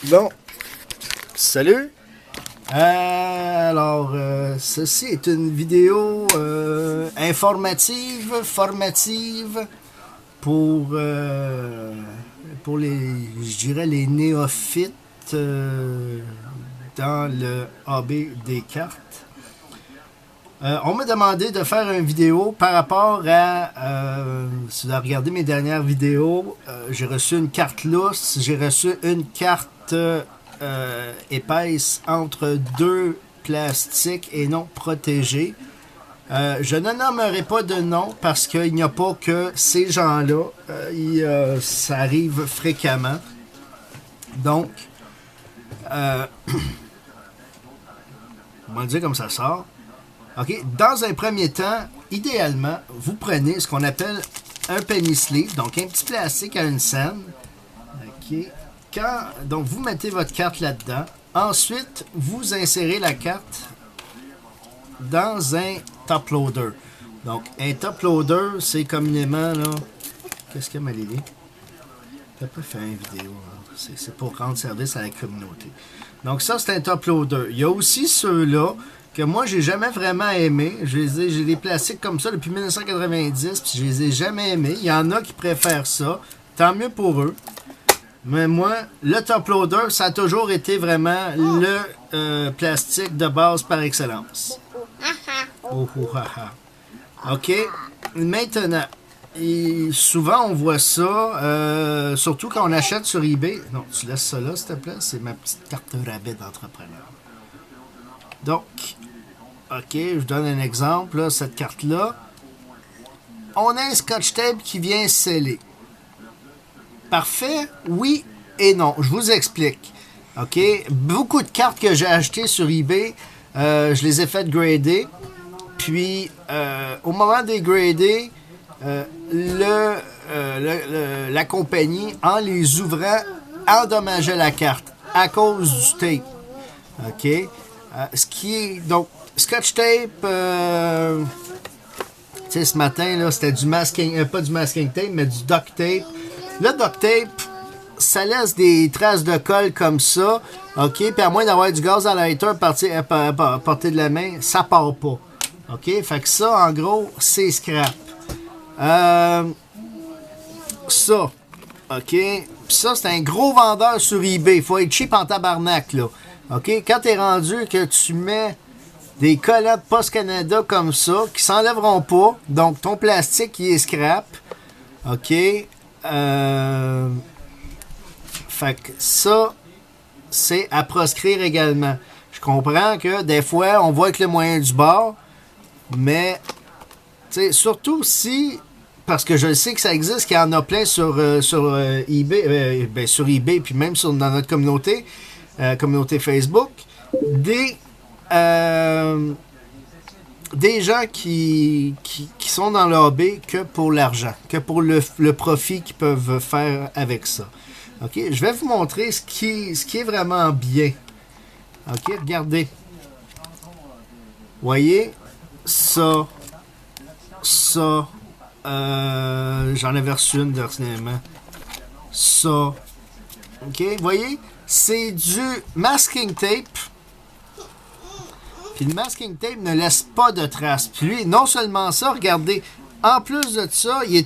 Bon, salut. Ceci est une vidéo informative, formative pour les, je dirais, les néophytes dans le hobby des cartes. On m'a demandé de faire une vidéo par rapport à, si vous avez regardé mes dernières vidéos, j'ai reçu une carte lousse, j'ai reçu une carte épaisse entre deux plastiques et non protégés. Je ne nommerai pas de nom parce qu'il n'y a pas que ces gens-là. Ça arrive fréquemment. Donc, on va le dire comme ça sort. OK. Dans un premier temps, idéalement, vous prenez ce qu'on appelle un penny sleeve, donc un petit plastique à une scène. OK. Donc, vous mettez votre carte là-dedans. Ensuite, vous insérez la carte dans un top loader. Donc, un top loader, c'est communément, là... Qu'est-ce qu'il y a, Malélie? T'as pas fait une vidéo, hein? C'est pour rendre service à la communauté. Donc, ça, c'est un top loader. Il y a aussi ceux-là que moi, j'ai jamais vraiment aimé. J'ai des plastiques comme ça depuis 1990, puis je les ai jamais aimés. Il y en a qui préfèrent ça. Tant mieux pour eux. Mais moi, le top loader, ça a toujours été vraiment le plastique de base par excellence. Oh, oh, ah, ah. OK. Maintenant, souvent on voit ça, surtout quand on achète sur eBay. Non, tu laisses ça là, s'il te plaît. C'est ma petite carte rabais d'entrepreneur. Donc, OK, je vous donne un exemple. Là, cette carte-là, on a un scotch tape qui vient sceller. Parfait, oui et non. Je vous explique. OK? Beaucoup de cartes que j'ai achetées sur eBay, je les ai faites grader. Puis, au moment des grader, la compagnie, en les ouvrant, endommageait la carte à cause du tape. OK? Ce qui est... Donc, scotch tape... tu sais, ce matin, là, c'était du masking... pas du masking tape, mais du duct tape. Le duct tape, ça laisse des traces de colle comme ça, OK? Puis à moins d'avoir du gaz à lighter à portée de la main, ça part pas. OK? Fait que ça, en gros, c'est scrap. Ça, OK? Puis ça, c'est un gros vendeur sur eBay. Il faut être cheap en tabarnak, là. OK? Quand t'es rendu que tu mets des collants de Post Canada comme ça, qui s'enlèveront pas, donc ton plastique, il est scrap. OK? Fait que ça, c'est à proscrire également. Je comprends que des fois, on voit avec le moyen du bord, mais surtout si, parce que je sais que ça existe, qu'il y en a plein sur eBay, sur eBay, puis même dans notre communauté Facebook, des gens qui sont dans le hobby que pour l'argent, que pour le profit qu'ils peuvent faire avec ça. OK? Je vais vous montrer ce qui est vraiment bien. OK? Regardez. Voyez? Ça. J'en avais reçu une dernièrement. Ça. OK? Voyez? C'est du masking tape. Puis le masking tape ne laisse pas de traces. Puis lui, non seulement ça, regardez, en plus de ça, il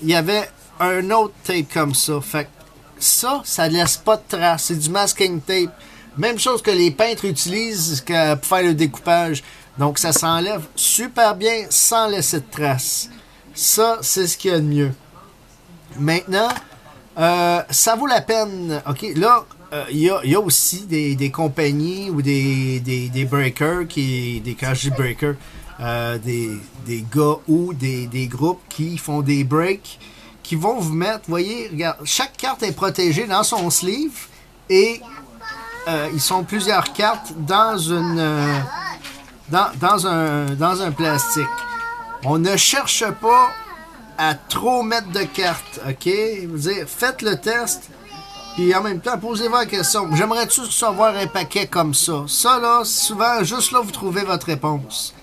y avait un autre tape comme ça. Fait que ça ne laisse pas de traces. C'est du masking tape. Même chose que les peintres utilisent pour faire le découpage. Donc ça s'enlève super bien sans laisser de traces. Ça, c'est ce qu'il y a de mieux. Maintenant, ça vaut la peine. OK, là, il y a aussi des compagnies ou des breakers, quand je dis breakers, des gars ou des groupes qui font des breaks, qui vont vous mettre, voyez, regarde, chaque carte est protégée dans son sleeve et ils sont plusieurs cartes dans un plastique. On ne cherche pas à trop mettre de cartes, OK? Je veux dire, faites le test, puis en même temps, posez-vous la question. J'aimerais-tu recevoir un paquet comme ça? Ça, là, souvent, juste là, vous trouvez votre réponse.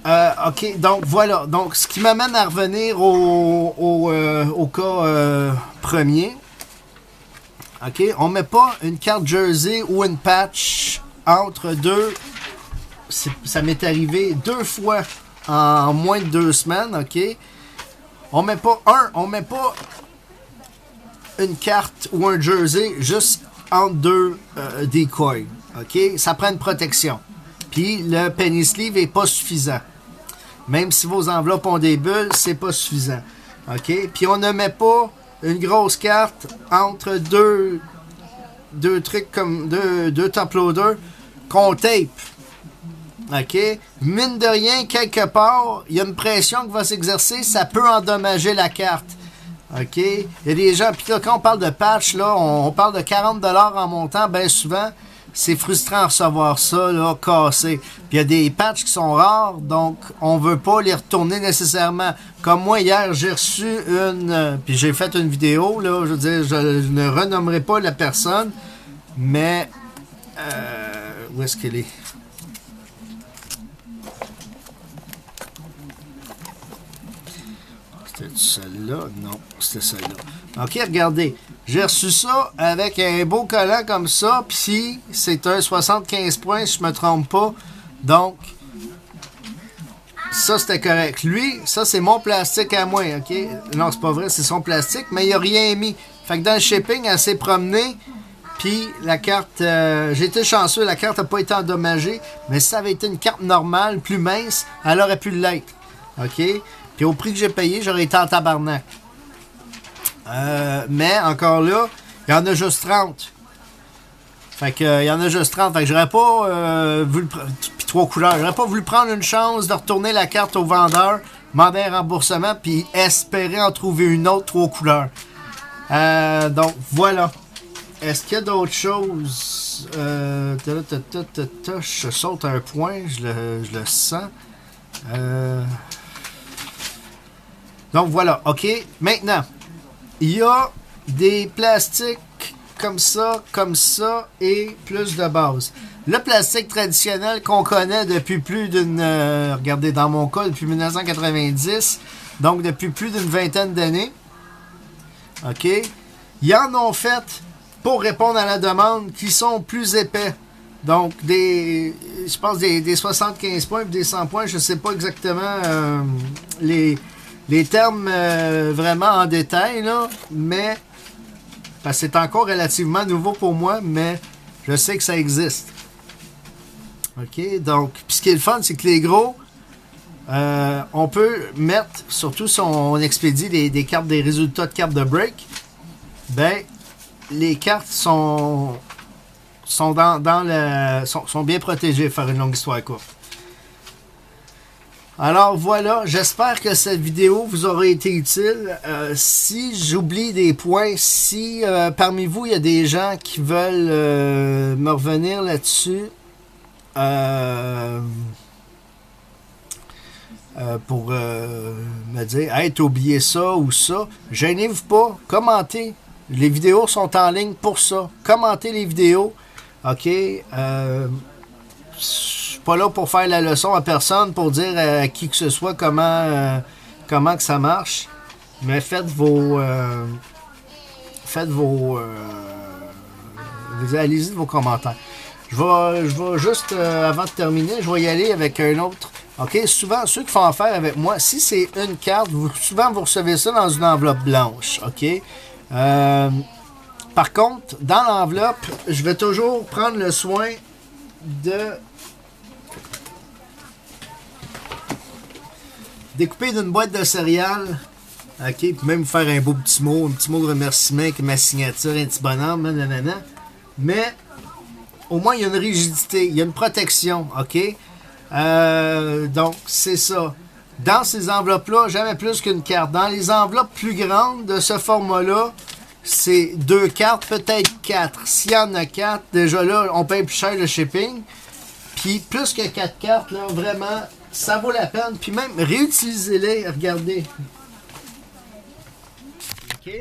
OK, donc voilà. Donc, ce qui m'amène à revenir au cas premier. OK? On met pas une carte jersey ou une patch entre deux. Ça m'est arrivé 2 fois en moins de 2 semaines, OK? On met pas une carte ou un jersey juste entre deux decoys, OK? Ça prend une protection. Puis le penny sleeve est pas suffisant. Même si vos enveloppes ont des bulles, c'est pas suffisant. OK? Puis on ne met pas une grosse carte entre deux trucs comme deux top loaders qu'on tape. OK? Mine de rien, quelque part, il y a une pression qui va s'exercer, ça peut endommager la carte. OK? Il y a des gens, puis là, quand on parle de patch, là, on parle de 40$ en montant, bien souvent, c'est frustrant de recevoir ça, là, cassé. Puis il y a des patchs qui sont rares, donc on veut pas les retourner nécessairement. Comme moi, hier, j'ai reçu puis j'ai fait une vidéo, là, je veux dire, je ne renommerai pas la personne, mais... où est-ce qu'elle est? C'était celle-là? Non, c'était celle-là. OK, regardez. J'ai reçu ça avec un beau collant comme ça. Puis c'est un 75 points, si je me trompe pas. Donc, ça, c'était correct. Lui, ça, c'est mon plastique à moi, OK? Non, c'est pas vrai, c'est son plastique, mais il a rien mis. Fait que dans le shipping, elle s'est promenée. Puis la carte, j'ai été chanceux, la carte n'a pas été endommagée. Mais si ça avait été une carte normale, plus mince, elle aurait pu l'être. OK? Puis au prix que j'ai payé, j'aurais été en tabarnak. Mais encore là, il y en a juste 30. Fait que il y en a juste 30. Fait que j'aurais pas voulu puis 3 couleurs. J'aurais pas voulu prendre une chance de retourner la carte au vendeur, demander un remboursement, puis espérer en trouver une autre 3 couleurs. Donc voilà. Est-ce qu'il y a d'autres choses? Je saute un point, je le sens. Donc voilà, OK. Maintenant, il y a des plastiques comme ça et plus de base. Le plastique traditionnel qu'on connaît depuis plus d'une... regardez, dans mon cas, depuis 1990, donc depuis plus d'une vingtaine d'années. OK. Ils en ont fait, pour répondre à la demande, qui sont plus épais. Donc, je pense des 75 points et des 100 points, je ne sais pas exactement les termes vraiment en détail, là, mais parce que c'est encore relativement nouveau pour moi, mais je sais que ça existe. OK, donc, puis ce qui est le fun, c'est que les gros, on peut mettre, surtout si on expédie des cartes, des résultats de cartes de break, ben, les cartes sont bien protégées, faire une longue histoire courte. Alors voilà, j'espère que cette vidéo vous aura été utile. Si j'oublie des points, si parmi vous il y a des gens qui veulent me revenir là-dessus pour me dire « Hey, t'as oublié ça ou ça », gênez-vous pas, commentez. Les vidéos sont en ligne pour ça. Commentez les vidéos. OK? Pas là pour faire la leçon à personne, pour dire à qui que ce soit comment que ça marche. Mais allez-y de vos commentaires. Je vais juste, avant de terminer, je vais y aller avec un autre. OK? Souvent, ceux qui font affaire avec moi, si c'est une carte, souvent vous recevez ça dans une enveloppe blanche. OK? Par contre, dans l'enveloppe, je vais toujours prendre le soin de découper d'une boîte de céréales, OK, puis même faire un beau petit mot, un petit mot de remerciement avec ma signature, un petit bonhomme, nanana. Mais au moins il y a une rigidité, il y a une protection, OK? Donc c'est ça. Dans ces enveloppes-là, jamais plus qu'une carte. Dans les enveloppes plus grandes de ce format-là, c'est 2 cartes, peut-être 4. S'il y en a 4, déjà là, on paye plus cher le shipping. Puis plus que 4 cartes, là, vraiment, ça vaut la peine. Puis même, réutilisez-les, regardez. OK?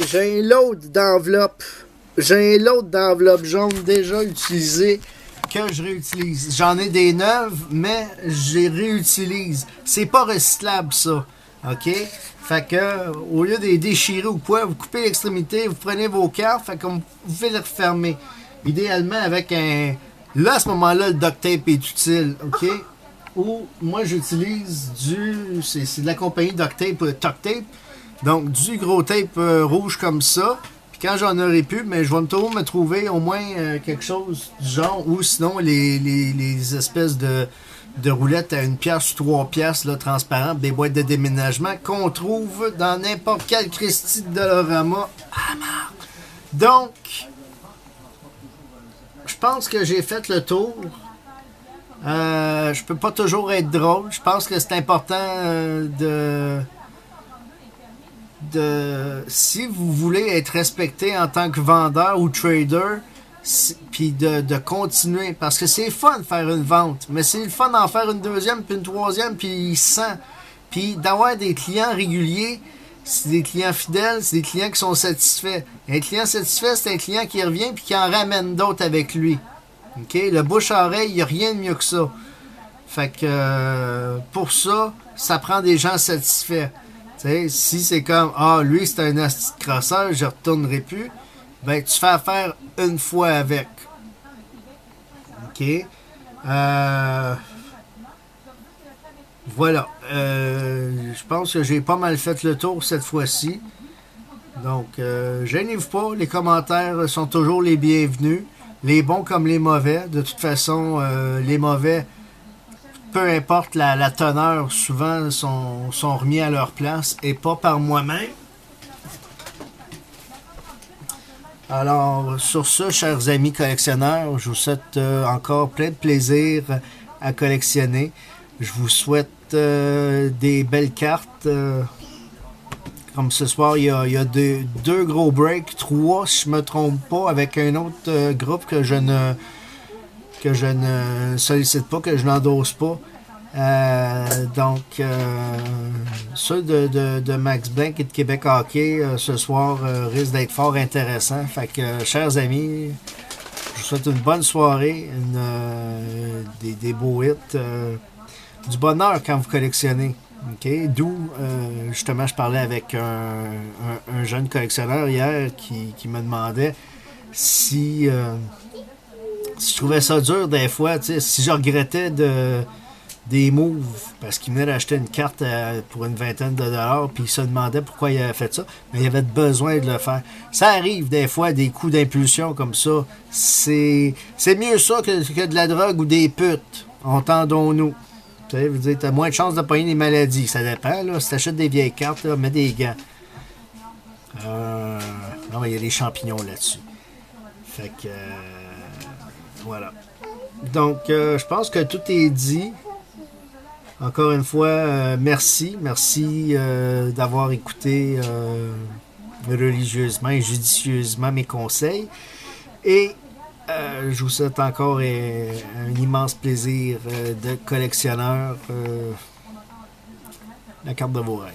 J'ai un lot d'enveloppes. J'ai un lot d'enveloppes jaunes déjà utilisées que je réutilise. J'en ai des neuves, mais je les réutilise. C'est pas recyclable, ça. OK? Fait que, au lieu de les déchirer ou quoi, vous coupez l'extrémité, vous prenez vos cartes, fait que vous pouvez les refermer. Idéalement avec un... Là, à ce moment-là, le duct tape est utile, OK? Ou, moi, j'utilise du... C'est de la compagnie duct tape, tuck tape. Donc, du gros tape rouge comme ça. Puis quand j'en aurai plus, mais je vais toujours me trouver au moins quelque chose du genre. Ou sinon, les espèces de roulettes à 1 pièce ou 3 pièces là, transparentes, des boîtes de déménagement qu'on trouve dans n'importe quel Christie de Dollarama. Donc, je pense que j'ai fait le tour. Je peux pas toujours être drôle. Je pense que c'est important si vous voulez être respecté en tant que vendeur ou trader, puis de continuer, parce que c'est fun de faire une vente, mais c'est le fun d'en faire une deuxième, puis une troisième, puis 100, puis d'avoir des clients réguliers, c'est des clients fidèles, c'est des clients qui sont satisfaits. Un client satisfait, c'est un client qui revient puis qui en ramène d'autres avec lui. OK? Le bouche-à-oreille, il n'y a rien de mieux que ça. Fait que pour ça, ça prend des gens satisfaits. T'sais, si c'est comme, ah, lui, c'est un asti de crosseur, je ne retournerai plus, ben, tu fais affaire une fois avec. OK? Voilà. Je pense que j'ai pas mal fait le tour cette fois-ci. Donc, gênez-vous pas, les commentaires sont toujours les bienvenus. Les bons comme les mauvais. De toute façon, les mauvais, peu importe la teneur, souvent sont remis à leur place et pas par moi-même. Alors, sur ce, chers amis collectionneurs, je vous souhaite encore plein de plaisir à collectionner. Je vous souhaite des belles cartes. Comme ce soir, il y a deux gros breaks, 3 si je me trompe pas, avec un autre groupe que je ne sollicite pas, que je n'endosse pas. Donc, ceux de Max Blank et de Québec Hockey ce soir risquent d'être fort intéressants. Fait que, chers amis, je vous souhaite une bonne soirée, des beaux hits, du bonheur quand vous collectionnez. Okay? D'où, justement, je parlais avec un jeune collectionneur hier qui me demandait si je trouvais ça dur des fois, si je regrettais des moves, parce qu'il venait d'acheter une carte pour une vingtaine de dollars, puis il se demandait pourquoi il avait fait ça, mais il avait besoin de le faire. Ça arrive des fois, des coups d'impulsion comme ça. C'est mieux ça que de la drogue ou des putes, entendons-nous. Tu sais, vous dites, t'as moins de chances de pogner des maladies. Ça dépend, là. Si t'achètes des vieilles cartes, là, mets des gants. Non, il y a des champignons là-dessus. Fait que... voilà. Donc, je pense que tout est dit. Encore une fois, merci. Merci d'avoir écouté religieusement et judicieusement mes conseils. Et je vous souhaite encore un immense plaisir de collectionneur, la carte de vos rêves.